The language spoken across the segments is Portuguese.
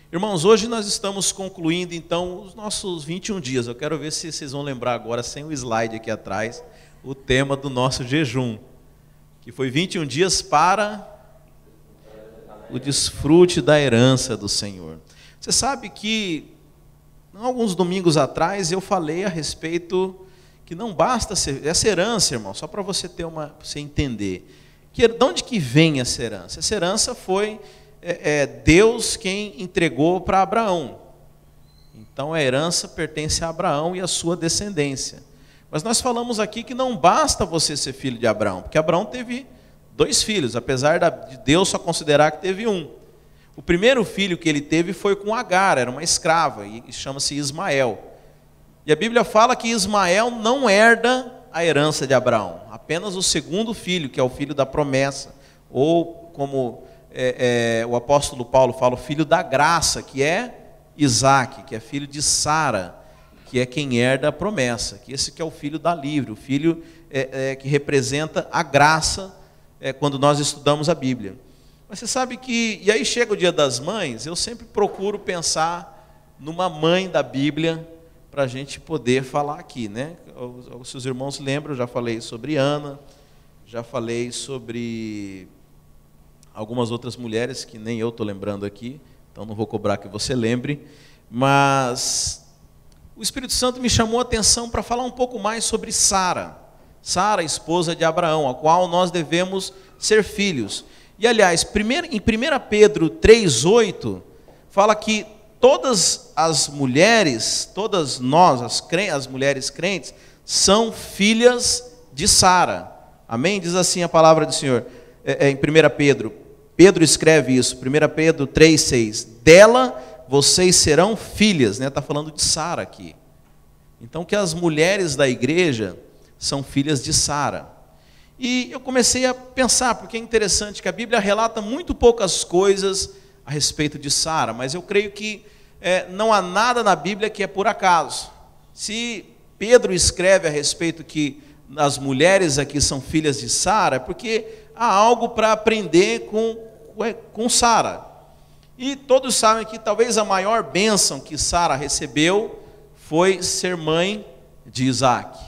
Irmãos, hoje nós estamos concluindo então os nossos 21 dias. Eu quero ver se vocês vão lembrar agora, sem o slide aqui atrás, o tema do nosso jejum, que foi 21 dias para o desfrute da herança do Senhor. Você sabe que, alguns domingos atrás, eu falei a respeito que não basta essa herança, irmão, só para você você entender. De onde que vem essa herança? Essa herança foi Deus quem entregou para Abraão. Então a herança pertence a Abraão e a sua descendência. Mas nós falamos aqui que não basta você ser filho de Abraão, porque Abraão teve 2 filhos, apesar de Deus só considerar que teve um. O primeiro filho que ele teve foi com Agar, era uma escrava, e chama-se Ismael. E a Bíblia fala que Ismael não herda a herança de Abraão, apenas o segundo filho, que é o filho da promessa, ou como o apóstolo Paulo fala, o filho da graça, que é Isaque, que é filho de Sara, que é quem herda a promessa, que esse que é o filho da livre, o filho que representa a graça quando nós estudamos a Bíblia. Mas você sabe que, e aí chega o Dia das Mães, eu sempre procuro pensar numa mãe da Bíblia, para a gente poder falar aqui, né? Se os irmãos lembram, eu já falei sobre Ana, já falei sobre algumas outras mulheres que nem eu estou lembrando aqui, então não vou cobrar que você lembre, mas o Espírito Santo me chamou a atenção para falar um pouco mais sobre Sara, esposa de Abraão, a qual nós devemos ser filhos. E aliás, em 1 Pedro 3,8, fala que todas as mulheres, todas nós, as mulheres crentes, são filhas de Sara. Amém? Diz assim a palavra do Senhor, em 1 Pedro. Pedro escreve isso, 1 Pedro 3,6. Dela vocês serão filhas, né? Está falando de Sara aqui. Então que as mulheres da igreja são filhas de Sara. E eu comecei a pensar, porque é interessante que a Bíblia relata muito poucas coisas a respeito de Sara, mas eu creio que não há nada na Bíblia que é por acaso. Se Pedro escreve a respeito que as mulheres aqui são filhas de Sara, é porque há algo para aprender com Sara. E todos sabem que talvez a maior bênção que Sara recebeu foi ser mãe de Isaque.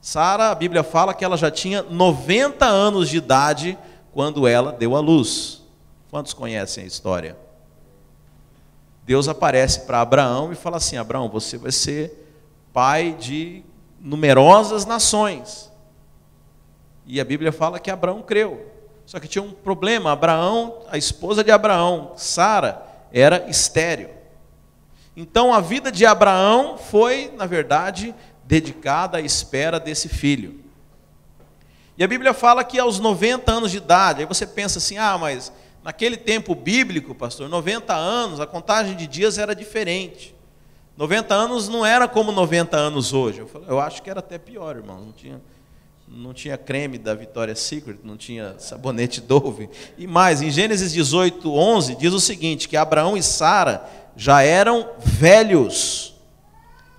Sara, a Bíblia fala que ela já tinha 90 anos de idade quando ela deu à luz. Quantos conhecem a história? Deus aparece para Abraão e fala assim: Abraão, você vai ser pai de numerosas nações. E a Bíblia fala que Abraão creu. Só que tinha um problema: Abraão, a esposa de Abraão, Sara, era estéril. Então a vida de Abraão foi, na verdade, dedicada à espera desse filho. E a Bíblia fala que aos 90 anos de idade, aí você pensa assim, mas naquele tempo bíblico, pastor, 90 anos, a contagem de dias era diferente. 90 anos não era como 90 anos hoje. Eu acho que era até pior, irmão. Não tinha creme da Victoria's Secret, não tinha sabonete Dove. E mais, em Gênesis 18:11, diz o seguinte, que Abraão e Sara já eram velhos,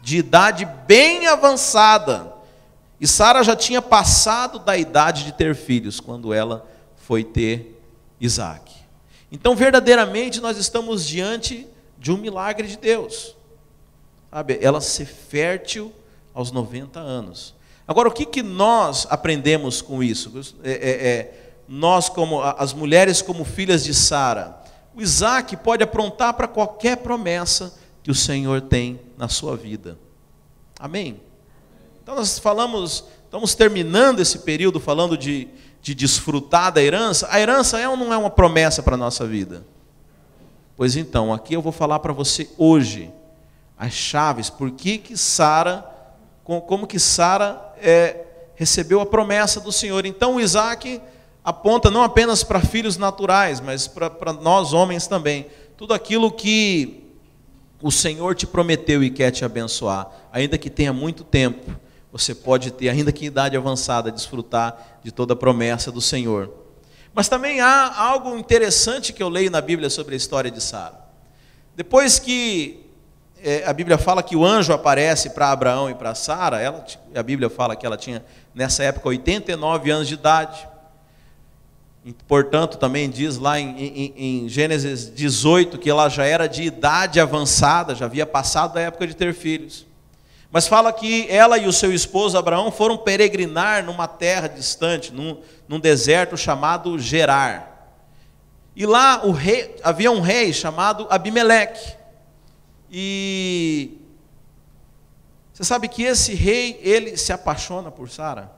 de idade bem avançada, e Sara já tinha passado da idade de ter filhos, quando ela foi ter Isaque. Então, verdadeiramente, nós estamos diante de um milagre de Deus, sabe? Ela ser fértil aos 90 anos. Agora, o que nós aprendemos com isso? Nós, como as mulheres, como filhas de Sara, o Isaque pode aprontar para qualquer promessa que o Senhor tem na sua vida. Amém? Então nós estamos terminando esse período falando de desfrutar da herança. A herança é ou não é uma promessa para a nossa vida? Pois então, aqui eu vou falar para você hoje as chaves, como que Sara recebeu a promessa do Senhor. Então o Isaque aponta não apenas para filhos naturais, mas para nós homens também. Tudo aquilo que o Senhor te prometeu e quer te abençoar, ainda que tenha muito tempo, você pode ter, ainda que em idade avançada, desfrutar de toda a promessa do Senhor. Mas também há algo interessante que eu leio na Bíblia sobre a história de Sara. Depois que a Bíblia fala que o anjo aparece para Abraão e para Sara, a Bíblia fala que ela tinha, nessa época, 89 anos de idade. Portanto, também diz lá em Gênesis 18 que ela já era de idade avançada, já havia passado da época de ter filhos. Mas fala que ela e o seu esposo Abraão foram peregrinar numa terra distante, num deserto chamado Gerar. E lá havia um rei chamado Abimeleque. E você sabe que esse rei, ele se apaixona por Sara.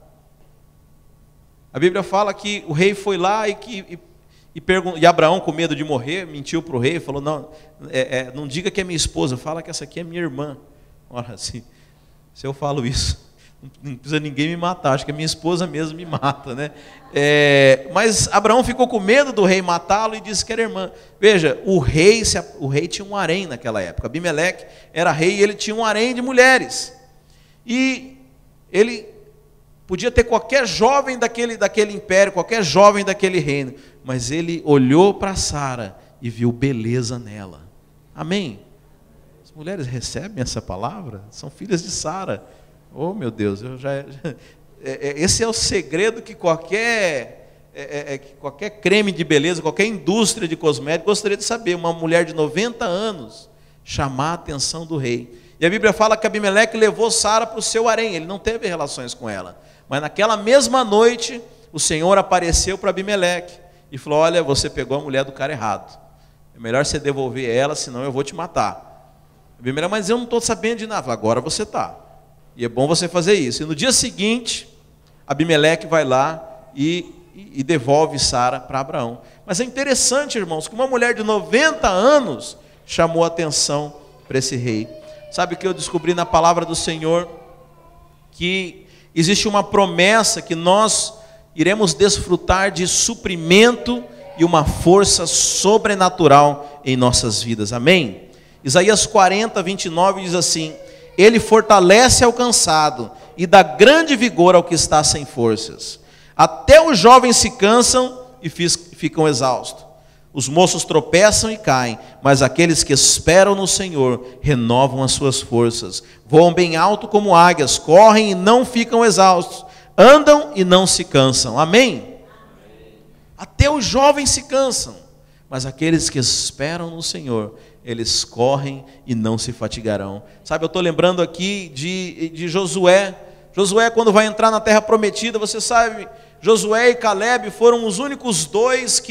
A Bíblia fala que o rei foi lá e Abraão, com medo de morrer, mentiu para o rei, falou, não diga que é minha esposa, fala que essa aqui é minha irmã. Ora, assim, se eu falo isso, não precisa ninguém me matar, acho que a minha esposa mesmo me mata, né? Mas Abraão ficou com medo do rei matá-lo e disse que era irmã. Veja, o rei tinha um harém naquela época. Abimeleque era rei e ele tinha um harém de mulheres. E ele podia ter qualquer jovem daquele império, qualquer jovem daquele reino, mas ele olhou para Sara e viu beleza nela. Amém? As mulheres recebem essa palavra? São filhas de Sara. Oh, meu Deus, esse é o segredo que qualquer creme de beleza, qualquer indústria de cosméticos gostaria de saber. Uma mulher de 90 anos chamar a atenção do rei. E a Bíblia fala que Abimeleque levou Sara para o seu harém, ele não teve relações com ela. Mas naquela mesma noite, o Senhor apareceu para Abimeleque e falou, olha, você pegou a mulher do cara errado. É melhor você devolver ela, senão eu vou te matar. Abimeleque, mas eu não estou sabendo de nada. Agora você está. E é bom você fazer isso. E no dia seguinte, Abimeleque vai lá e devolve Sara para Abraão. Mas é interessante, irmãos, que uma mulher de 90 anos chamou a atenção para esse rei. Sabe o que eu descobri na palavra do Senhor? Que existe uma promessa que nós iremos desfrutar de suprimento e uma força sobrenatural em nossas vidas. Amém? Isaías 40, 29 diz assim, ele fortalece ao cansado e dá grande vigor ao que está sem forças. Até os jovens se cansam e ficam exaustos. Os moços tropeçam e caem, mas aqueles que esperam no Senhor renovam as suas forças. Voam bem alto como águias, correm e não ficam exaustos, andam e não se cansam. Amém? Amém. Até os jovens se cansam, mas aqueles que esperam no Senhor, eles correm e não se fatigarão. Sabe, eu estou lembrando aqui de Josué. Josué, quando vai entrar na terra prometida, você sabe, Josué e Calebe foram os únicos dois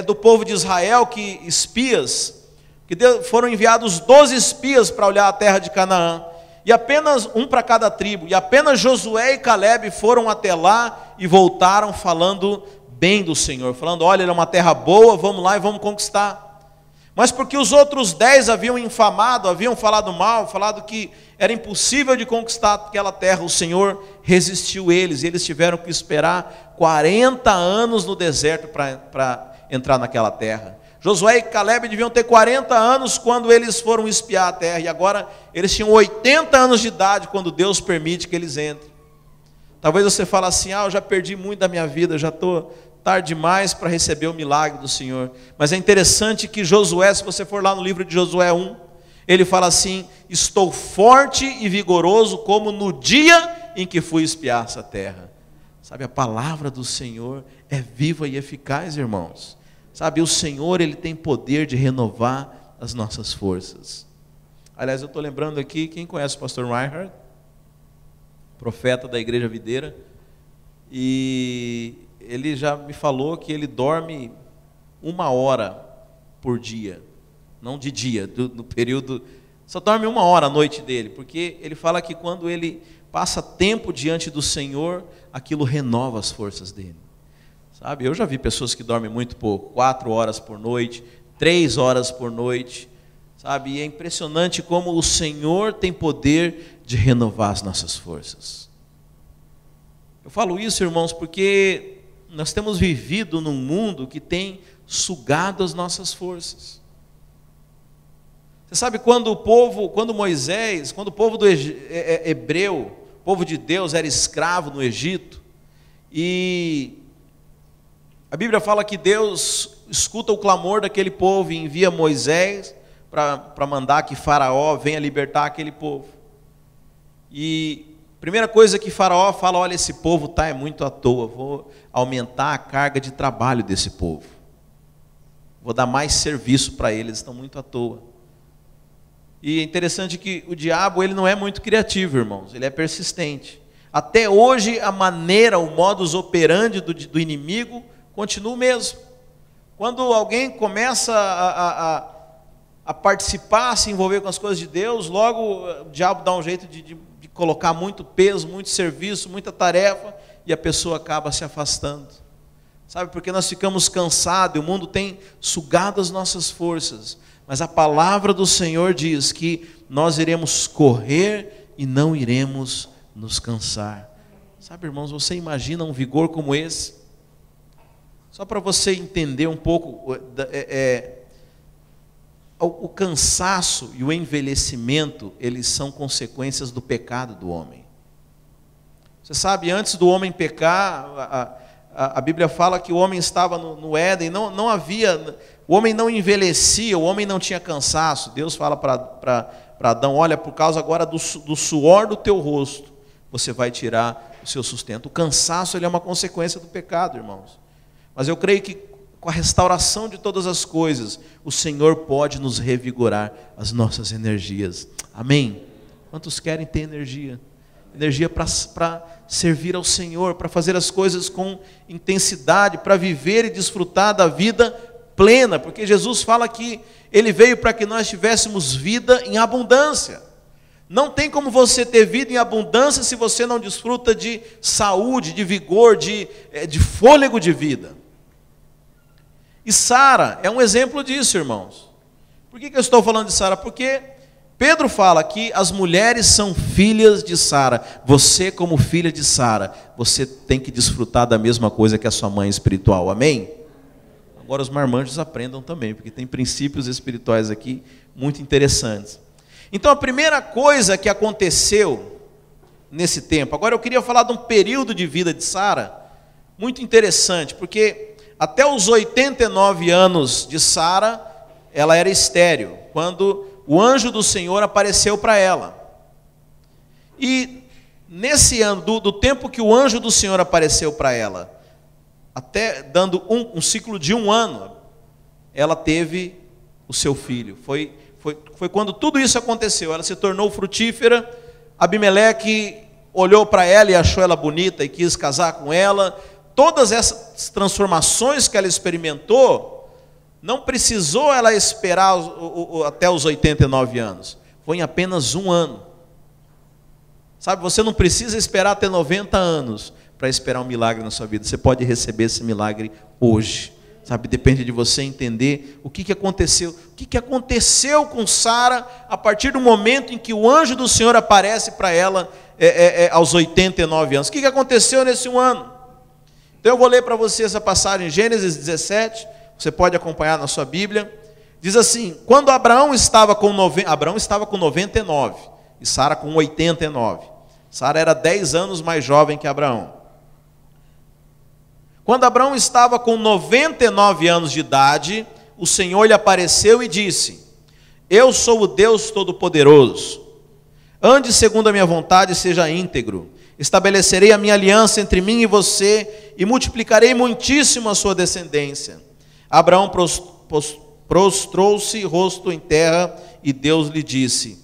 do povo de Israel, espias, que foram enviados 12 espias para olhar a terra de Canaã, e apenas um para cada tribo, e apenas Josué e Calebe foram até lá e voltaram falando bem do Senhor, falando, olha, é uma terra boa, vamos lá e vamos conquistar. Mas porque os outros 10 haviam infamado, haviam falado mal, falado que era impossível de conquistar aquela terra, o Senhor resistiu eles, e eles tiveram que esperar 40 anos no deserto para entrar naquela terra. Josué e Calebe deviam ter 40 anos quando eles foram espiar a terra, e agora eles tinham 80 anos de idade quando Deus permite que eles entrem. Talvez você fale assim, eu já perdi muito da minha vida, já estou tarde demais para receber o milagre do Senhor. Mas é interessante que Josué, se você for lá no livro de Josué 1, ele fala assim, estou forte e vigoroso como no dia em que fui espiar essa terra. Sabe, a palavra do Senhor é viva e eficaz, irmãos. Sabe, o Senhor, Ele tem poder de renovar as nossas forças. Aliás, eu estou lembrando aqui, quem conhece o pastor Reinhard? Profeta da Igreja Videira. E ele já me falou que ele dorme 1 hora por dia. Não de dia, no período... Só dorme 1 hora à noite dele, porque ele fala que quando ele passa tempo diante do Senhor, aquilo renova as forças dele. Sabe, eu já vi pessoas que dormem muito pouco, 4 horas por noite, 3 horas por noite, sabe, e é impressionante como o Senhor tem poder de renovar as nossas forças. Eu falo isso, irmãos, porque nós temos vivido num mundo que tem sugado as nossas forças. Você sabe, quando o povo hebreu, o povo de Deus era escravo no Egito, e a Bíblia fala que Deus escuta o clamor daquele povo e envia Moisés para mandar que Faraó venha libertar aquele povo. E Primeira coisa que Faraó fala: olha, esse povo é muito à toa, vou aumentar a carga de trabalho desse povo. Vou dar mais serviço para eles, estão muito à toa. E é interessante que o diabo, ele não é muito criativo, irmãos, ele é persistente. Até hoje a maneira, o modus operandi do inimigo continua o mesmo. Quando alguém começa a participar, a se envolver com as coisas de Deus, logo o diabo dá um jeito de colocar muito peso, muito serviço, muita tarefa, e a pessoa acaba se afastando. Sabe, porque nós ficamos cansados, e o mundo tem sugado as nossas forças. Mas a palavra do Senhor diz que nós iremos correr e não iremos nos cansar. Sabe, irmãos, você imagina um vigor como esse? Só para você entender um pouco, o cansaço e o envelhecimento, eles são consequências do pecado do homem. Você sabe, antes do homem pecar, a Bíblia fala que o homem estava no Éden, não havia, o homem não envelhecia, o homem não tinha cansaço. Deus fala para Adão: olha, por causa agora do suor do teu rosto, você vai tirar o seu sustento. O cansaço, ele é uma consequência do pecado, irmãos. Mas eu creio que com a restauração de todas as coisas, o Senhor pode nos revigorar as nossas energias. Amém? Quantos querem ter energia? Energia para servir ao Senhor, para fazer as coisas com intensidade, para viver e desfrutar da vida plena, porque Jesus fala que Ele veio para que nós tivéssemos vida em abundância. Não tem como você ter vida em abundância se você não desfruta de saúde, de vigor, de fôlego de vida. E Sara é um exemplo disso, irmãos. Por que eu estou falando de Sara? Porque Pedro fala que as mulheres são filhas de Sara. Você, como filha de Sara, você tem que desfrutar da mesma coisa que a sua mãe espiritual. Amém? Agora os marmanjos aprendam também, porque tem princípios espirituais aqui muito interessantes. Então a primeira coisa que aconteceu nesse tempo, agora eu queria falar de um período de vida de Sara muito interessante, porque até os 89 anos de Sara, ela era estéril, quando o anjo do Senhor apareceu para ela. E nesse ano, do tempo que o anjo do Senhor apareceu para ela, até dando um ciclo de 1 ano, ela teve o seu filho. Foi quando tudo isso aconteceu, ela se tornou frutífera. Abimeleque olhou para ela e achou ela bonita e quis casar com ela. Todas essas transformações que ela experimentou, não precisou ela esperar até os 89 anos. Foi em apenas 1 ano. Sabe, você não precisa esperar até 90 anos para esperar um milagre na sua vida. Você pode receber esse milagre hoje. Sabe, depende de você entender o que aconteceu. O que aconteceu com Sara a partir do momento em que o anjo do Senhor aparece para ela aos 89 anos. O que aconteceu nesse 1 ano? Então eu vou ler para você essa passagem, Gênesis 17, você pode acompanhar na sua Bíblia. Diz assim: quando Abraão estava com 99 e Sara com 89. Sara era 10 anos mais jovem que Abraão. Quando Abraão estava com 99 anos de idade, o Senhor lhe apareceu e disse: eu sou o Deus Todo-Poderoso. Ande segundo a minha vontade e seja íntegro. Estabelecerei a minha aliança entre mim e você e multiplicarei muitíssimo a sua descendência. Abraão prostrou-se rosto em terra e Deus lhe disse: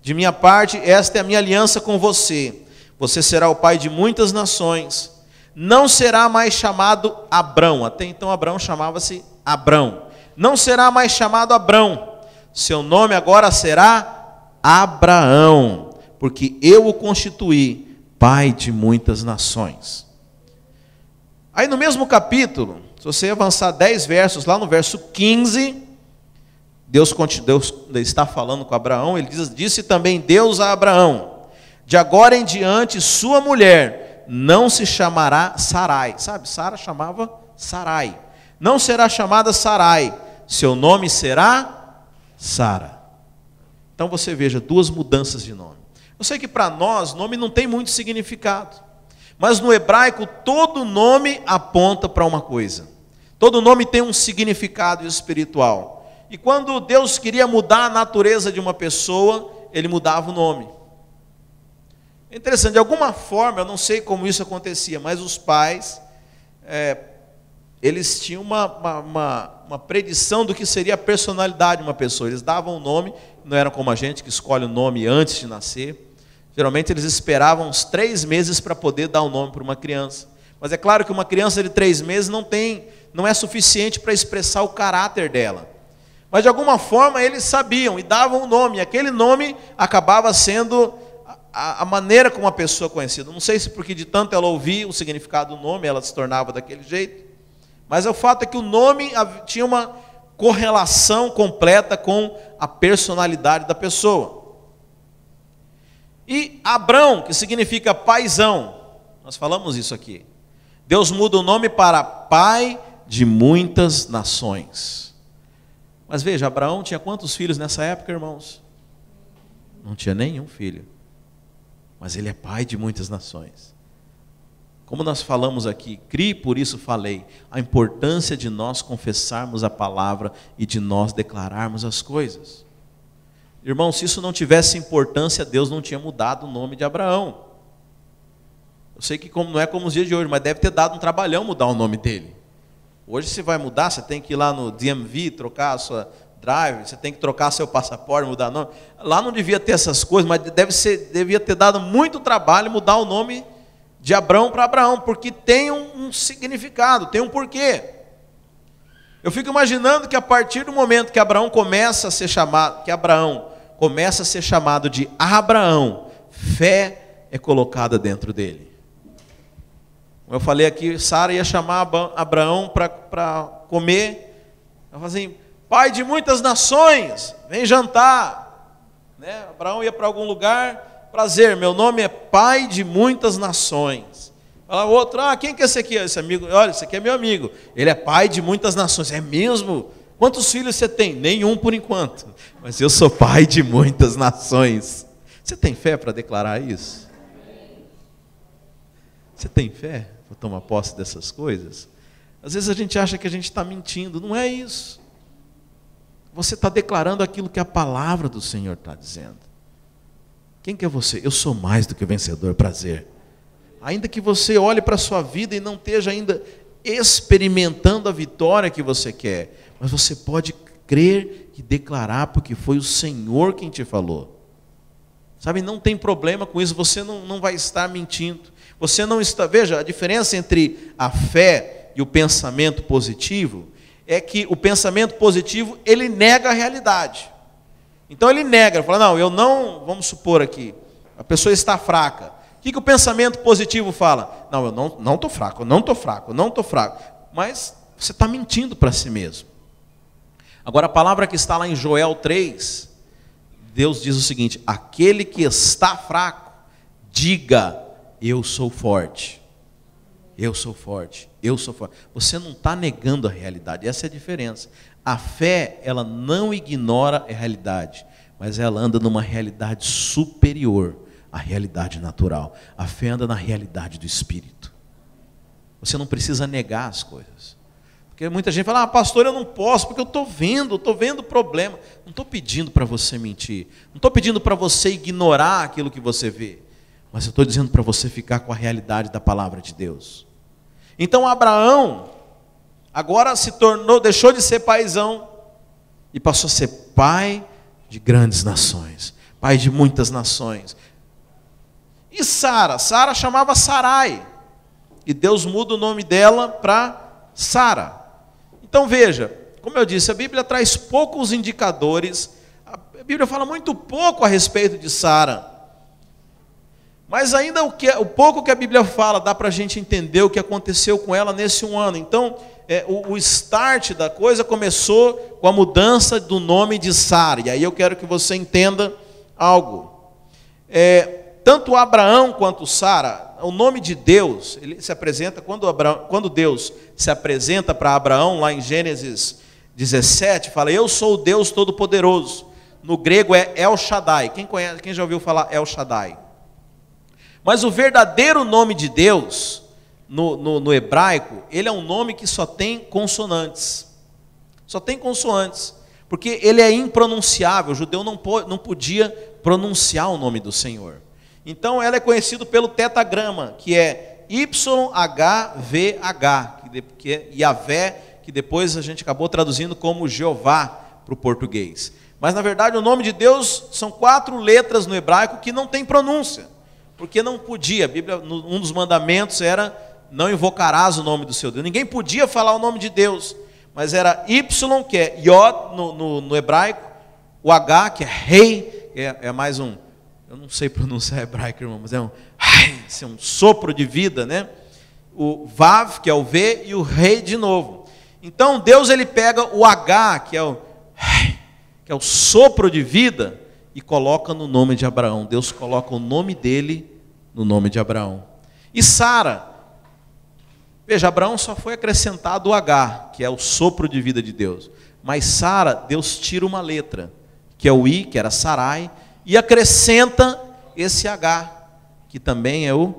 de minha parte, esta é a minha aliança com você. Você será o pai de muitas nações. Não será mais chamado Abrão. Até então Abraão chamava-se Abrão. Não será mais chamado Abrão. Seu nome agora será Abraão, porque eu o constituí pai de muitas nações. Aí no mesmo capítulo, se você avançar 10 versos, lá no verso 15, Deus está falando com Abraão. Ele disse também Deus a Abraão: de agora em diante sua mulher não se chamará Sarai. Sabe, Sara chamava Sarai. Não será chamada Sarai, seu nome será Sara. Então você veja, 2 mudanças de nome. Eu sei que para nós, nome não tem muito significado. Mas no hebraico, todo nome aponta para uma coisa. Todo nome tem um significado espiritual. E quando Deus queria mudar a natureza de uma pessoa, Ele mudava o nome. É interessante, de alguma forma, eu não sei como isso acontecia, mas os pais, eles tinham uma predição do que seria a personalidade de uma pessoa. Eles davam um nome, não eram como a gente que escolhe o nome antes de nascer. Geralmente eles esperavam uns 3 meses para poder dar um nome para uma criança. Mas é claro que uma criança de 3 meses não é suficiente para expressar o caráter dela. Mas de alguma forma eles sabiam e davam um nome. E aquele nome acabava sendo a maneira como a pessoa conhecida. Não sei se porque de tanto ela ouvia o significado do nome, ela se tornava daquele jeito. Mas o fato é que o nome tinha uma correlação completa com a personalidade da pessoa. E Abrão, que significa paizão, nós falamos isso aqui. Deus muda o nome para pai de muitas nações. Mas veja, Abraão tinha quantos filhos nessa época, irmãos? Não tinha nenhum filho. Mas ele é pai de muitas nações. Como nós falamos aqui, criei, por isso falei, a importância de nós confessarmos a palavra e de nós declararmos as coisas. Irmão, se isso não tivesse importância, Deus não tinha mudado o nome de Abraão. Eu sei que não é como os dias de hoje, mas deve ter dado um trabalhão mudar o nome dele. Hoje você vai mudar, você tem que ir lá no DMV, trocar a sua drive, você tem que trocar seu passaporte, mudar o nome. Lá não devia ter essas coisas, mas devia ter dado muito trabalho mudar o nome de Abrão para Abraão, porque tem um significado, tem um porquê. Eu fico imaginando que a partir do momento que Abraão começa a ser chamado, de Abraão, fé é colocada dentro dele. Como eu falei aqui, Sara ia chamar Abraão para comer. Ela falou assim: pai de muitas nações, vem jantar. Né? Abraão ia para algum lugar, prazer, meu nome é pai de muitas nações. Fala o outro: quem que é esse aqui? Esse amigo, olha, esse aqui é meu amigo. Ele é pai de muitas nações. É mesmo? Quantos filhos você tem? Nenhum por enquanto. Mas eu sou pai de muitas nações. Você tem fé para declarar isso? Você tem fé para tomar posse dessas coisas? Às vezes a gente acha que a gente está mentindo. Não é isso. Você está declarando aquilo que a palavra do Senhor está dizendo. Quem que é você? Eu sou mais do que vencedor, prazer. Ainda que você olhe para a sua vida e não esteja ainda experimentando a vitória que você quer, mas você pode crer e declarar, porque foi o Senhor quem te falou. Sabe, não tem problema com isso, você não vai estar mentindo. Você não está, veja, a diferença entre a fé e o pensamento positivo é que o pensamento positivo, ele nega a realidade. Então ele nega, ele fala: não, eu não, vamos supor aqui, a pessoa está fraca. O que o pensamento positivo fala? Não, eu não estou fraco, eu não estou fraco, eu não estou fraco. Mas você está mentindo para si mesmo. Agora a palavra que está lá em Joel 3, Deus diz o seguinte: aquele que está fraco, diga: eu sou forte. Eu sou forte, eu sou forte. Você não está negando a realidade, essa é a diferença. A fé, ela não ignora a realidade, mas ela anda numa realidade superior à realidade natural. A fé anda na realidade do Espírito. Você não precisa negar as coisas. Porque muita gente fala: pastor, eu não posso, porque eu estou vendo problema. Não estou pedindo para você mentir, não estou pedindo para você ignorar aquilo que você vê, mas eu estou dizendo para você ficar com a realidade da palavra de Deus. Então Abraão agora deixou de ser paizão e passou a ser pai de grandes nações, pai de muitas nações. E Sara chamava Sarai, e Deus muda o nome dela para Sara. Então veja, como eu disse, a Bíblia traz poucos indicadores, a Bíblia fala muito pouco a respeito de Sara. Mas ainda o pouco que a Bíblia fala, dá para a gente entender o que aconteceu com ela nesse 1 ano. Então, o start da coisa começou com a mudança do nome de Sara. E aí eu quero que você entenda algo. Tanto Abraão quanto Sara, o nome de Deus, ele se apresenta, quando Deus se apresenta para Abraão, lá em Gênesis 17, fala: eu sou o Deus Todo-Poderoso. No grego é El Shaddai. Quem já ouviu falar El Shaddai? Mas o verdadeiro nome de Deus, no hebraico, ele é um nome que só tem consoantes. Só tem consoantes. Porque ele é impronunciável. O judeu não podia pronunciar o nome do Senhor. Então ela é conhecida pelo tetagrama, que é YHVH, que é Yahvé, que depois a gente acabou traduzindo como Jeová para o português. Mas na verdade o nome de Deus são 4 letras no hebraico que não tem pronúncia, porque não podia. A Bíblia, um dos mandamentos era: não invocarás o nome do seu Deus. Ninguém podia falar o nome de Deus, mas era Y, que é Yod no hebraico, o H, que é rei, é mais um, eu não sei pronunciar hebraico, irmão, mas é um sopro de vida, né? O Vav, que é o V, e o rei de novo. Então Deus, ele pega o H, que é o sopro de vida, e coloca no nome de Abraão. Deus coloca o nome dele no nome de Abraão. E Sara, veja, Abraão só foi acrescentado o H, que é o sopro de vida de Deus. Mas Sara, Deus tira uma letra, que é o I, que era Sarai, e acrescenta esse H, que também é o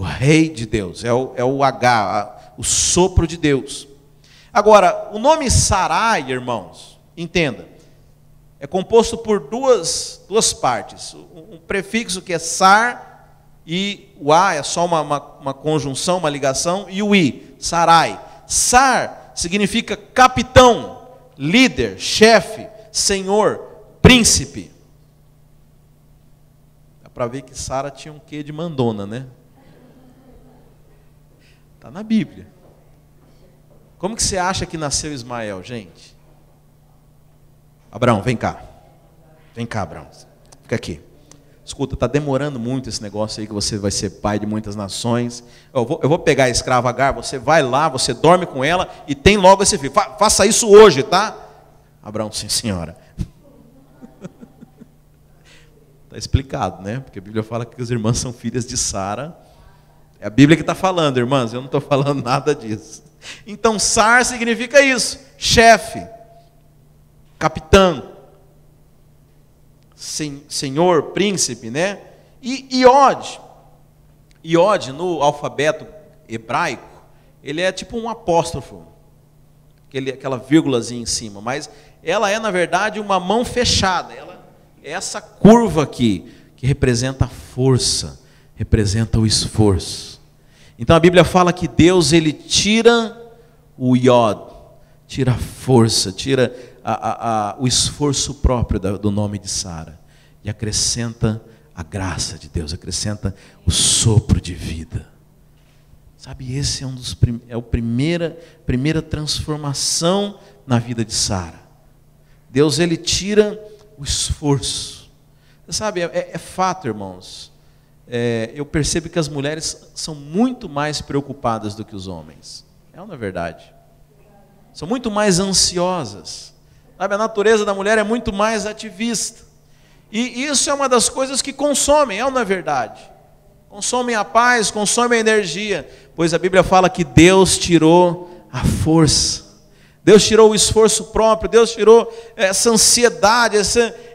rei de Deus, é o H, o sopro de Deus. Agora, o nome Sarai, irmãos, entenda, é composto por duas partes. Um prefixo que é sar, e o A é só uma conjunção, uma ligação, e o I, Sarai. Sar significa capitão, líder, chefe, senhor, príncipe. Dá para ver que Sara tinha um quê de mandona, né? Está na Bíblia. Como que você acha que nasceu Ismael, gente? Abraão, vem cá. Vem cá, Abraão. Fica aqui. Escuta, está demorando muito esse negócio aí, que você vai ser pai de muitas nações. Eu vou pegar a escrava Agar, você vai lá, você dorme com ela e tem logo esse filho. Faça isso hoje, tá? Abraão, sim, senhora. Está explicado, né? Porque a Bíblia fala que as irmãs são filhas de Sara. É a Bíblia que está falando, irmãs, eu não estou falando nada disso. Então, Sar significa isso: chefe, capitão, senhor, príncipe, né? E Iod no alfabeto hebraico, ele é tipo um apóstrofo, aquela vírgulazinha em cima, mas ela é na verdade uma mão fechada. Ela é essa curva aqui, que representa a força, representa o esforço. Então a Bíblia fala que Deus, ele tira o Yod, tira a força, tira o esforço próprio do nome de Sara, e acrescenta a graça de Deus, acrescenta o sopro de vida. Sabe, esse é a primeira transformação na vida de Sara. Deus, ele tira o esforço. Você sabe, é fato, irmãos. Eu percebo que as mulheres são muito mais preocupadas do que os homens. É ou não é verdade? São muito mais ansiosas. Sabe, a natureza da mulher é muito mais ativista. E isso é uma das coisas que consomem, é ou não é verdade? Consomem a paz, consomem a energia. Pois a Bíblia fala que Deus tirou a força. Deus tirou o esforço próprio, Deus tirou essa ansiedade,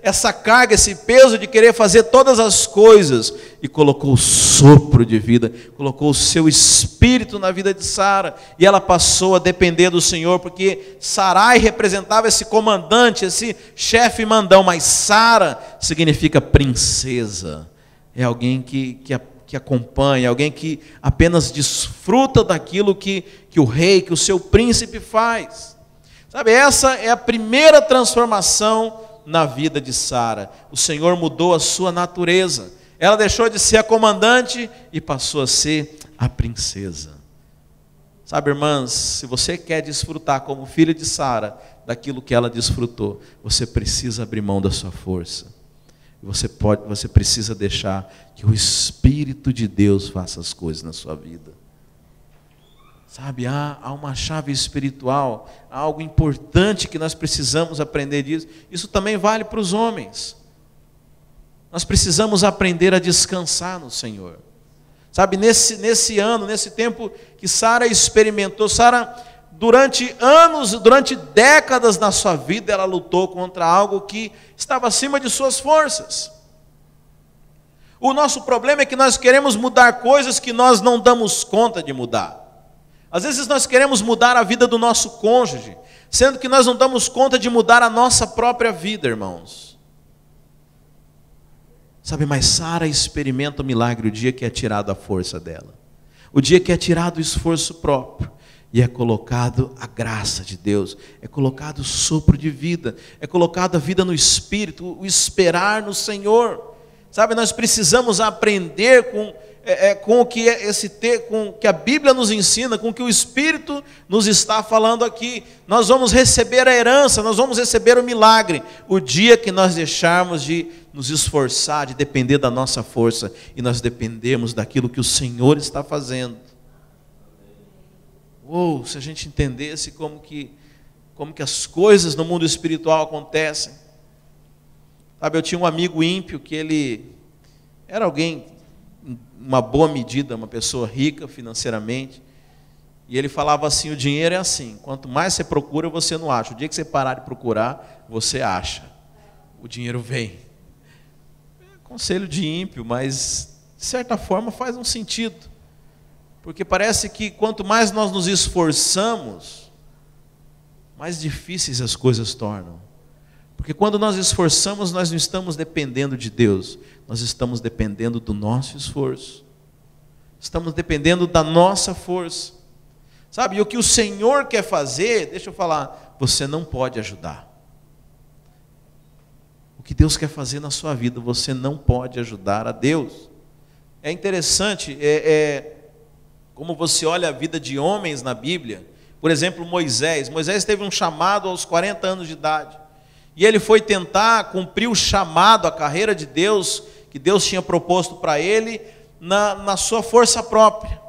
essa carga, esse peso de querer fazer todas as coisas, e colocou o sopro de vida, colocou o seu espírito na vida de Sara, e ela passou a depender do Senhor, porque Sarai representava esse comandante, esse chefe mandão, mas Sara significa princesa, é alguém que acompanha, alguém que apenas desfruta daquilo que o rei, que o seu príncipe faz. Sabe, essa é a primeira transformação na vida de Sara. O Senhor mudou a sua natureza. Ela deixou de ser a comandante e passou a ser a princesa. Sabe, irmãs, se você quer desfrutar como filha de Sara daquilo que ela desfrutou, você precisa abrir mão da sua força. Você precisa deixar que o Espírito de Deus faça as coisas na sua vida. Sabe, há uma chave espiritual, há algo importante que nós precisamos aprender disso. Isso também vale para os homens. Nós precisamos aprender a descansar no Senhor. Sabe, nesse ano, nesse tempo que Sara experimentou, Sara, durante anos, durante décadas na sua vida, ela lutou contra algo que estava acima de suas forças. O nosso problema é que nós queremos mudar coisas que nós não damos conta de mudar. Às vezes nós queremos mudar a vida do nosso cônjuge, sendo que nós não damos conta de mudar a nossa própria vida, irmãos. Sabe, mas Sara experimenta o milagre o dia que é tirado a força dela. O dia que é tirado o esforço próprio. E é colocado a graça de Deus, é colocado o sopro de vida, é colocado a vida no Espírito, o esperar no Senhor. Sabe, nós precisamos aprender com o que com o que a Bíblia nos ensina, com o que o Espírito nos está falando aqui. Nós vamos receber a herança, nós vamos receber o milagre, o dia que nós deixarmos de nos esforçar, de depender da nossa força, e nós dependemos daquilo que o Senhor está fazendo. Ou se a gente entendesse como que as coisas no mundo espiritual acontecem. Sabe, eu tinha um amigo ímpio que ele era alguém, em uma boa medida, uma pessoa rica financeiramente, e ele falava assim: o dinheiro é assim, quanto mais você procura, você não acha. O dia que você parar de procurar, você acha. O dinheiro vem. Conselho de ímpio, mas de certa forma faz um sentido. Porque parece que quanto mais nós nos esforçamos, mais difíceis as coisas tornam. Porque quando nós esforçamos, nós não estamos dependendo de Deus, nós estamos dependendo do nosso esforço. Estamos dependendo da nossa força. Sabe, e o que o Senhor quer fazer, deixa eu falar, você não pode ajudar. O que Deus quer fazer na sua vida, você não pode ajudar a Deus. É interessante, como você olha a vida de homens na Bíblia. Por exemplo, Moisés teve um chamado aos 40 anos de idade, e ele foi tentar cumprir o chamado, a carreira de Deus, que Deus tinha proposto para ele, na sua força própria.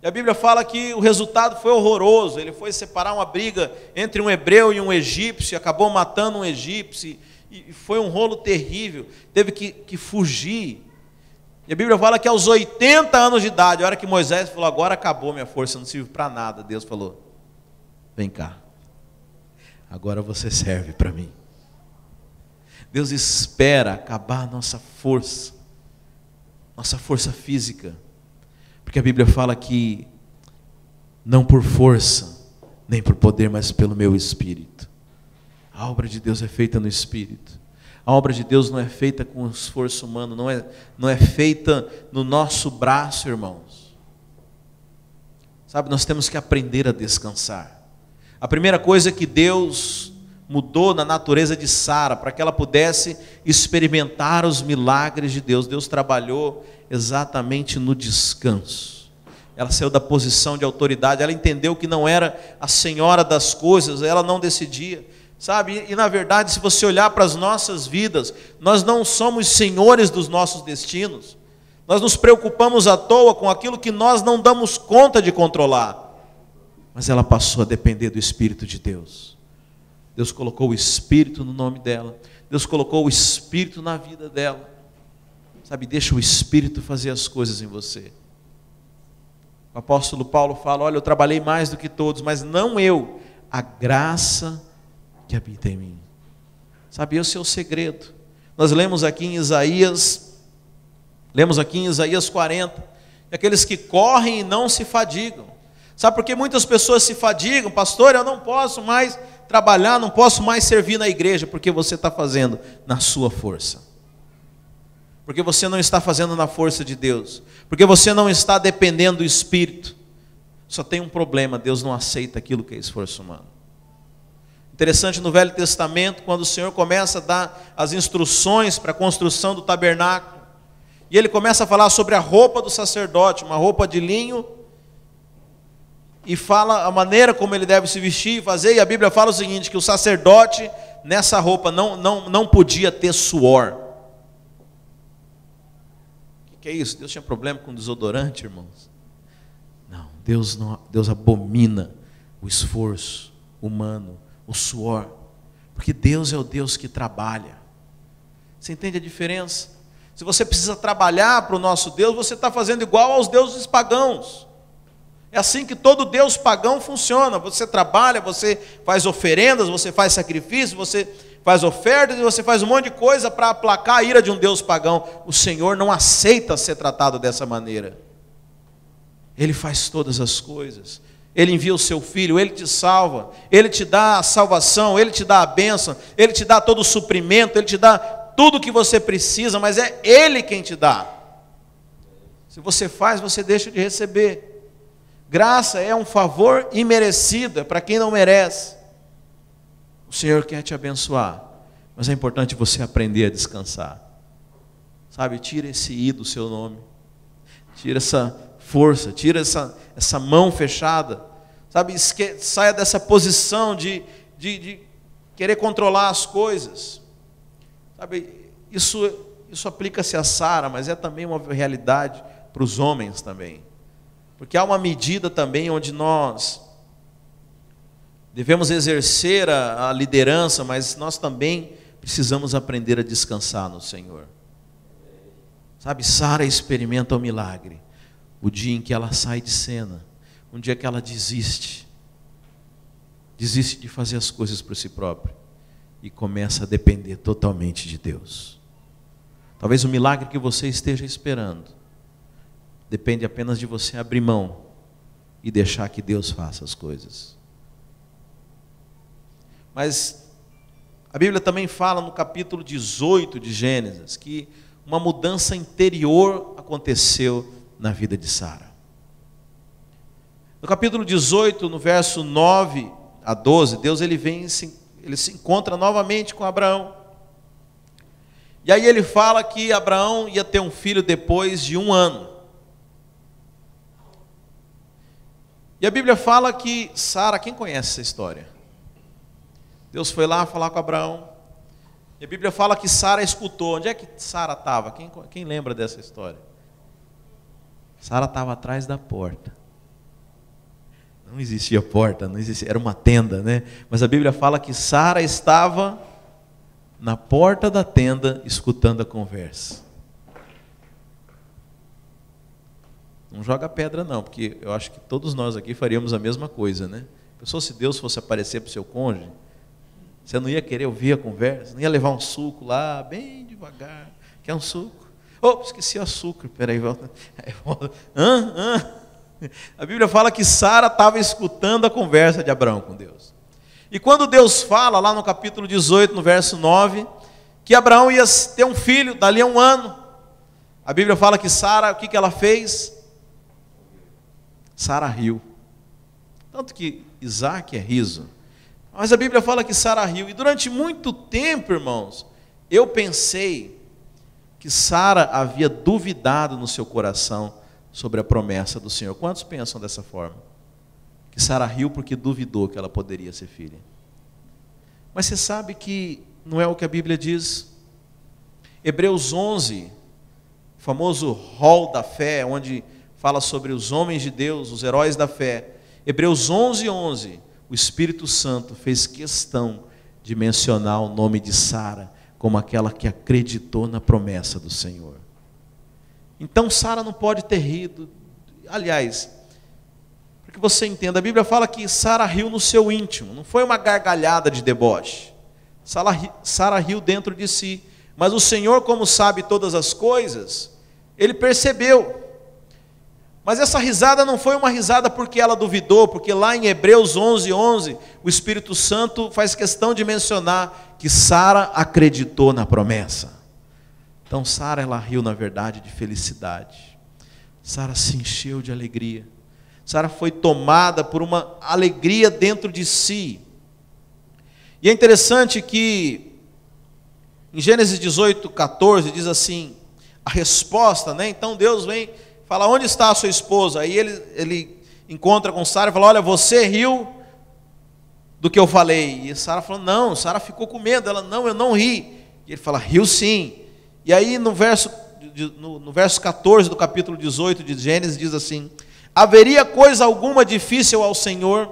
E a Bíblia fala que o resultado foi horroroso. Ele foi separar uma briga entre um hebreu e um egípcio, e acabou matando um egípcio, e foi um rolo terrível, teve que fugir. E a Bíblia fala que aos 80 anos de idade, a hora que Moisés falou: agora acabou minha força, não serve para nada, Deus falou: vem cá, agora você serve para mim. Deus espera acabar a nossa força física, porque a Bíblia fala que não por força, nem por poder, mas pelo meu Espírito. A obra de Deus é feita no Espírito. A obra de Deus não é feita com esforço humano, não é feita no nosso braço, irmãos. Sabe, nós temos que aprender a descansar. A primeira coisa que Deus mudou na natureza de Sara, para que ela pudesse experimentar os milagres de Deus, Deus trabalhou exatamente no descanso. Ela saiu da posição de autoridade, ela entendeu que não era a senhora das coisas, ela não decidia. Sabe, e na verdade, se você olhar para as nossas vidas, nós não somos senhores dos nossos destinos. Nós nos preocupamos à toa com aquilo que nós não damos conta de controlar. Mas ela passou a depender do Espírito de Deus. Deus colocou o Espírito no nome dela. Deus colocou o Espírito na vida dela. Sabe, deixa o Espírito fazer as coisas em você. O apóstolo Paulo fala: olha, eu trabalhei mais do que todos, mas não eu, a graça que habita em mim. Sabe, esse é o segredo. Nós lemos aqui em Isaías 40, aqueles que correm e não se fadigam. Sabe por que muitas pessoas se fadigam? Pastor, eu não posso mais trabalhar, não posso mais servir na igreja, porque você está fazendo na sua força. Porque você não está fazendo na força de Deus. Porque você não está dependendo do Espírito. Só tem um problema: Deus não aceita aquilo que é esforço humano. Interessante, no Velho Testamento, quando o Senhor começa a dar as instruções para a construção do tabernáculo, e Ele começa a falar sobre a roupa do sacerdote, uma roupa de linho, e fala a maneira como ele deve se vestir e fazer, e a Bíblia fala o seguinte, que o sacerdote, nessa roupa, não podia ter suor. O que é isso? Deus tinha problema com desodorante, irmãos? Não, Deus abomina o esforço humano, o suor, porque Deus é o Deus que trabalha. Você entende a diferença? Se você precisa trabalhar para o nosso Deus, você está fazendo igual aos deuses pagãos. É assim que todo Deus pagão funciona. Você trabalha, você faz oferendas, você faz sacrifícios, você faz ofertas e você faz um monte de coisa para aplacar a ira de um Deus pagão. O Senhor não aceita ser tratado dessa maneira. Ele faz todas as coisas. Ele envia o seu Filho, Ele te salva, Ele te dá a salvação, Ele te dá a bênção, Ele te dá todo o suprimento, Ele te dá tudo o que você precisa, mas é Ele quem te dá. Se você faz, você deixa de receber. Graça é um favor imerecido, é para quem não merece. O Senhor quer te abençoar, mas é importante você aprender a descansar. Sabe, tira esse I do seu nome. Tira essa força, tira essa mão fechada. Sabe, saia dessa posição de querer controlar as coisas. Sabe, isso aplica-se a Sara, mas é também uma realidade para os homens também. Porque há uma medida também onde nós devemos exercer a liderança, mas nós também precisamos aprender a descansar no Senhor. Sabe, Sara experimenta o milagre o dia em que ela sai de cena, um dia que ela desiste de fazer as coisas por si própria e começa a depender totalmente de Deus. Talvez o milagre que você esteja esperando depende apenas de você abrir mão e deixar que Deus faça as coisas. Mas a Bíblia também fala no capítulo 18 de Gênesis que uma mudança interior aconteceu na vida de Sara. No capítulo 18, no verso 9 a 12, Deus ele se encontra novamente com Abraão. E aí ele fala que Abraão ia ter um filho depois de 1 ano. E a Bíblia fala que Sara, quem conhece essa história? Deus foi lá falar com Abraão. E a Bíblia fala que Sara escutou. Onde é que Sara estava? Quem lembra dessa história? Sara estava atrás da porta. Não existia porta, não existia, era uma tenda, né? Mas a Bíblia fala que Sara estava na porta da tenda escutando a conversa. Não joga pedra não, porque eu acho que todos nós aqui faríamos a mesma coisa, né? Pensou se Deus fosse aparecer para o seu cônjuge? Você não ia querer ouvir a conversa? Não ia levar um suco lá, bem devagar? Quer um suco? Oh, esqueci o açúcar, peraí, volta. A Bíblia fala que Sara estava escutando a conversa de Abraão com Deus. E quando Deus fala, lá no capítulo 18, no verso 9, que Abraão ia ter um filho dali a 1 ano, a Bíblia fala que Sara, o que ela fez? Sara riu. Tanto que Isaac é riso. Mas a Bíblia fala que Sara riu. E durante muito tempo, irmãos, eu pensei que Sara havia duvidado no seu coração sobre a promessa do Senhor. Quantos pensam dessa forma? Que Sara riu porque duvidou que ela poderia ser filha. Mas você sabe que não é o que a Bíblia diz? Hebreus 11, o famoso rol da fé, onde fala sobre os homens de Deus, os heróis da fé. Hebreus 11:11, o Espírito Santo fez questão de mencionar o nome de Sara como aquela que acreditou na promessa do Senhor. Então Sara não pode ter rido. Aliás, para que você entenda, a Bíblia fala que Sara riu no seu íntimo, não foi uma gargalhada de deboche. Sara riu dentro de si, mas o Senhor, como sabe todas as coisas, Ele percebeu. Mas essa risada não foi uma risada porque ela duvidou, porque lá em Hebreus 11:11, o Espírito Santo faz questão de mencionar que Sara acreditou na promessa. Então Sara, ela riu na verdade de felicidade. Sara se encheu de alegria. Sara foi tomada por uma alegria dentro de si. E é interessante que em Gênesis 18:14 diz assim, a resposta, né? Então Deus vem fala, onde está a sua esposa? Aí ele encontra com Sara e fala, olha, você riu do que eu falei. E Sara falou, não, Sara ficou com medo. Ela, não, eu não ri. E ele fala, riu sim. E aí no verso 14 do capítulo 18 de Gênesis diz assim, haveria coisa alguma difícil ao Senhor?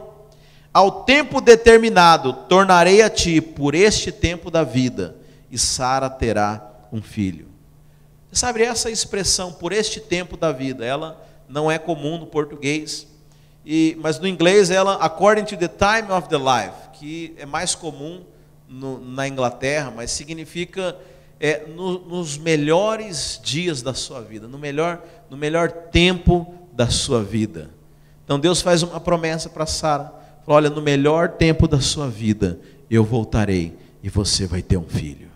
Ao tempo determinado, tornarei a ti por este tempo da vida, e Sara terá um filho. Você sabe, essa expressão, por este tempo da vida, ela não é comum no português, mas no inglês ela, according to the time of the life, que é mais comum na Inglaterra, mas significa nos melhores dias da sua vida, no melhor tempo da sua vida. Então Deus faz uma promessa para Sara, olha, no melhor tempo da sua vida, eu voltarei e você vai ter um filho.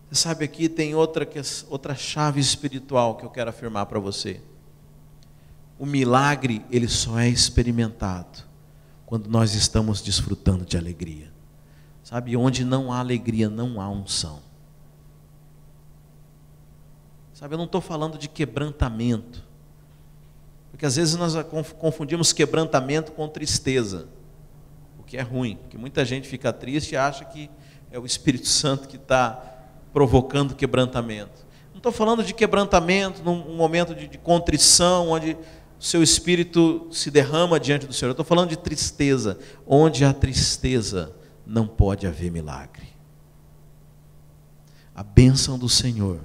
Você sabe, aqui tem outra chave espiritual que eu quero afirmar para você. O milagre, ele só é experimentado quando nós estamos desfrutando de alegria. Sabe, onde não há alegria, não há unção. Sabe, eu não estou falando de quebrantamento, porque às vezes nós confundimos quebrantamento com tristeza, o que é ruim, porque muita gente fica triste e acha que é o Espírito Santo que está provocando quebrantamento. Não estou falando de quebrantamento num momento de contrição, onde o seu espírito se derrama diante do Senhor. Eu estou falando de tristeza. Onde há tristeza, não pode haver milagre. A bênção do Senhor,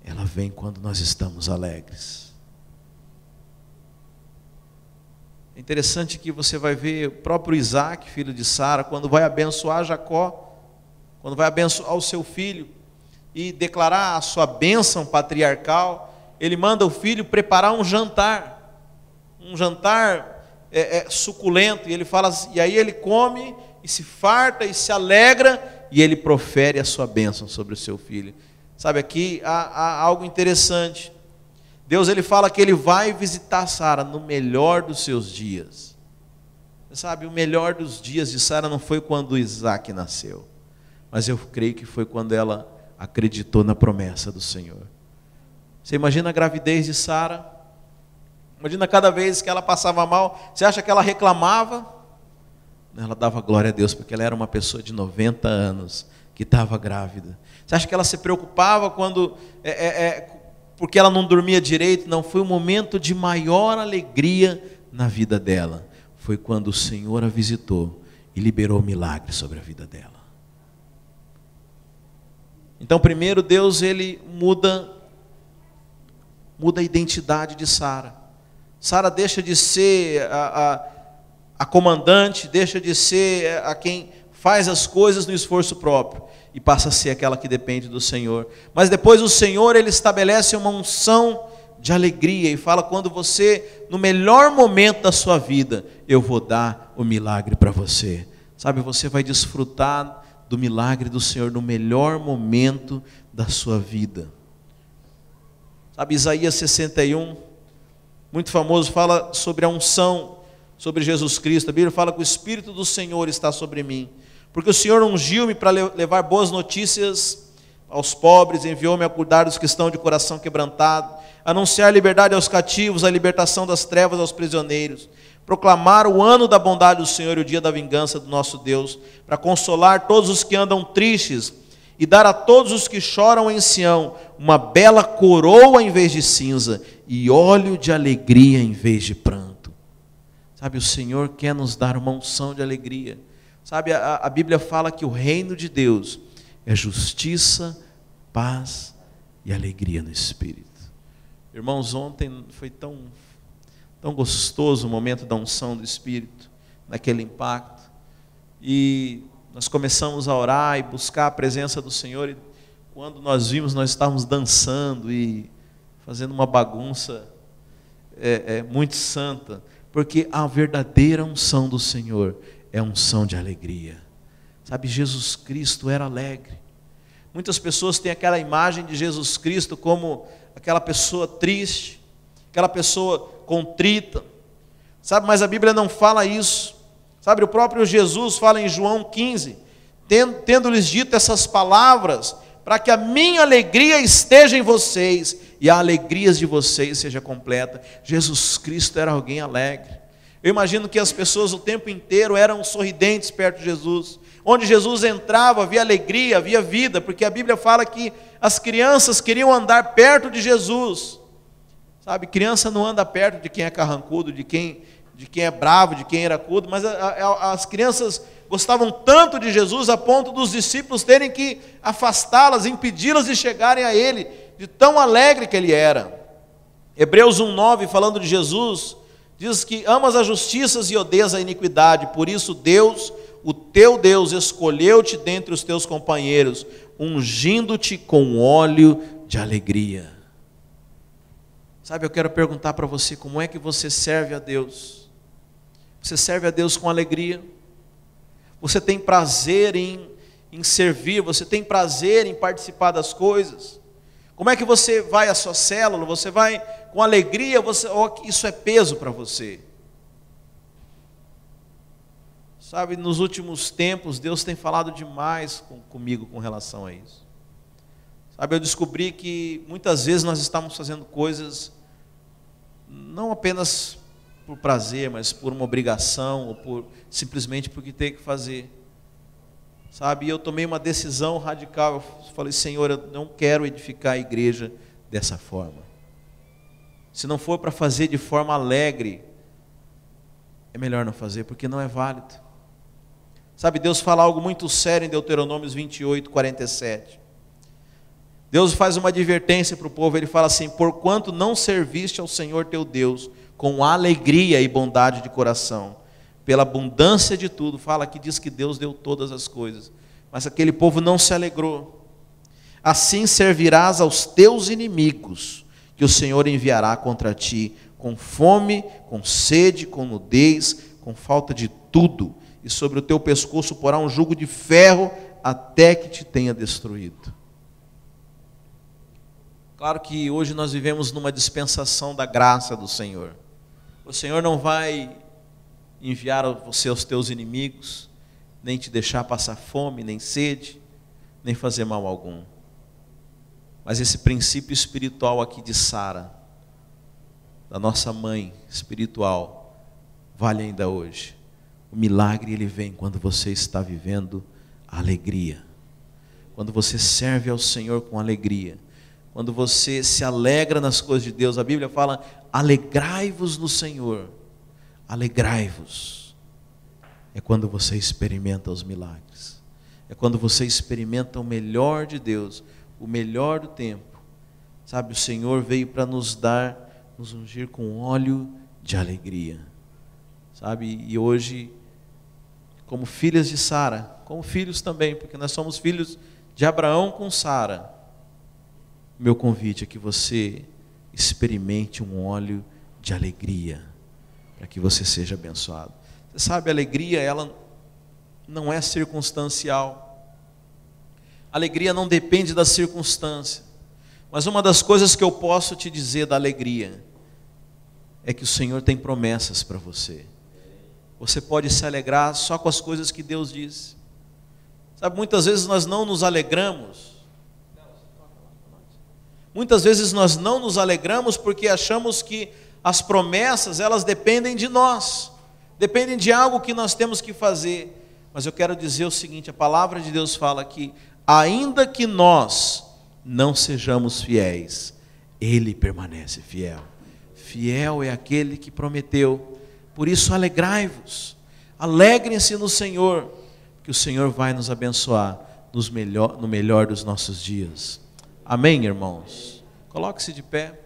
ela vem quando nós estamos alegres. É interessante que você vai ver o próprio Isaac, filho de Sara, quando vai abençoar Jacó, quando vai abençoar o seu filho e declarar a sua bênção patriarcal, ele manda o filho preparar um jantar suculento, e ele fala, e aí ele come e se farta e se alegra, e ele profere a sua bênção sobre o seu filho. Sabe, aqui há algo interessante. Deus, ele fala que ele vai visitar Sara no melhor dos seus dias. Você sabe, o melhor dos dias de Sara não foi quando Isaac nasceu, mas eu creio que foi quando ela acreditou na promessa do Senhor. Você imagina a gravidez de Sara? Imagina cada vez que ela passava mal, você acha que ela reclamava? Ela dava glória a Deus, porque ela era uma pessoa de 90 anos, que estava grávida. Você acha que ela se preocupava porque ela não dormia direito? Não, foi um momento de maior alegria na vida dela. Foi quando o Senhor a visitou e liberou milagre sobre a vida dela. Então, primeiro, Deus, ele muda a identidade de Sara. Sara deixa de ser a comandante, deixa de ser a quem faz as coisas no esforço próprio, e passa a ser aquela que depende do Senhor. Mas depois o Senhor, ele estabelece uma unção de alegria, e fala, quando você, no melhor momento da sua vida, eu vou dar o milagre para você. Sabe, você vai desfrutar do milagre do Senhor no melhor momento da sua vida. Sabe, Isaías 61, muito famoso, fala sobre a unção, sobre Jesus Cristo. A Bíblia fala que o Espírito do Senhor está sobre mim, porque o Senhor ungiu-me para levar boas notícias aos pobres, enviou-me a cuidar dos que estão de coração quebrantado, anunciar liberdade aos cativos, a libertação das trevas aos prisioneiros, proclamar o ano da bondade do Senhor e o dia da vingança do nosso Deus, para consolar todos os que andam tristes e dar a todos os que choram em Sião uma bela coroa em vez de cinza e óleo de alegria em vez de pranto. Sabe, o Senhor quer nos dar uma unção de alegria. Sabe, a Bíblia fala que o reino de Deus é justiça, paz e alegria no Espírito. Irmãos, ontem foi tão gostoso o momento da unção do Espírito, naquele impacto. E nós começamos a orar e buscar a presença do Senhor, e quando nós vimos, nós estávamos dançando e fazendo uma bagunça muito santa, porque a verdadeira unção do Senhor é unção de alegria. Sabe, Jesus Cristo era alegre. Muitas pessoas têm aquela imagem de Jesus Cristo como aquela pessoa triste, aquela pessoa contrita, sabe, mas a Bíblia não fala isso. Sabe, o próprio Jesus fala em João 15, tendo-lhes dito essas palavras, para que a minha alegria esteja em vocês, e a alegria de vocês seja completa. Jesus Cristo era alguém alegre. Eu imagino que as pessoas o tempo inteiro eram sorridentes perto de Jesus. Onde Jesus entrava, havia alegria, havia vida, porque a Bíblia fala que as crianças queriam andar perto de Jesus. Sabe, criança não anda perto de quem é carrancudo, de quem é bravo, de quem é iracudo, mas as crianças gostavam tanto de Jesus a ponto dos discípulos terem que afastá-las, impedi-las de chegarem a Ele, de tão alegre que Ele era. Hebreus 1:9, falando de Jesus, diz que amas as justiças e odeias a iniquidade, por isso Deus, o teu Deus, escolheu-te dentre os teus companheiros, ungindo-te com óleo de alegria. Sabe, eu quero perguntar para você, como é que você serve a Deus? Você serve a Deus com alegria? Você tem prazer em em servir, você tem prazer em participar das coisas? Como é que você vai à sua célula? Você vai com alegria, ou isso é peso para você? Sabe, nos últimos tempos, Deus tem falado demais comigo com relação a isso. Sabe, eu descobri que muitas vezes nós estamos fazendo coisas não apenas por prazer, mas por uma obrigação, ou simplesmente porque tem que fazer. Sabe, e eu tomei uma decisão radical, eu falei, Senhor, eu não quero edificar a igreja dessa forma. Se não for para fazer de forma alegre, é melhor não fazer, porque não é válido. Sabe, Deus fala algo muito sério em Deuteronômio 28, 47. Deus faz uma advertência para o povo, ele fala assim: porquanto não serviste ao Senhor teu Deus com alegria e bondade de coração, pela abundância de tudo. Fala que diz que Deus deu todas as coisas, mas aquele povo não se alegrou. Assim servirás aos teus inimigos, que o Senhor enviará contra ti, com fome, com sede, com nudez, com falta de tudo, e sobre o teu pescoço porá um jugo de ferro, até que te tenha destruído. Claro que hoje nós vivemos numa dispensação da graça do Senhor. O Senhor não vai enviar você aos teus inimigos, nem te deixar passar fome, nem sede, nem fazer mal algum. Mas esse princípio espiritual aqui de Sara, da nossa mãe espiritual, vale ainda hoje. O milagre ele vem quando você está vivendo a alegria. Quando você serve ao Senhor com alegria. Quando você se alegra nas coisas de Deus. A Bíblia fala: alegrai-vos no Senhor. Alegrai-vos. É quando você experimenta os milagres. É quando você experimenta o melhor de Deus, o melhor do tempo. Sabe, o Senhor veio para nos ungir com óleo de alegria. Sabe, e hoje, como filhas de Sara, como filhos também, porque nós somos filhos de Abraão com Sara, meu convite é que você experimente um óleo de alegria, para que você seja abençoado. Você sabe, a alegria, ela não é circunstancial. A alegria não depende da circunstância. Mas uma das coisas que eu posso te dizer da alegria é que o Senhor tem promessas para você. Você pode se alegrar só com as coisas que Deus diz. Sabe, muitas vezes nós não nos alegramos. Muitas vezes nós não nos alegramos porque achamos que as promessas, elas dependem de nós. Dependem de algo que nós temos que fazer. Mas eu quero dizer o seguinte, a palavra de Deus fala que ainda que nós não sejamos fiéis, Ele permanece fiel. Fiel é aquele que prometeu. Por isso alegrai-vos, alegrem-se no Senhor, que o Senhor vai nos abençoar no melhor dos nossos dias. Amém, irmãos? Coloque-se de pé.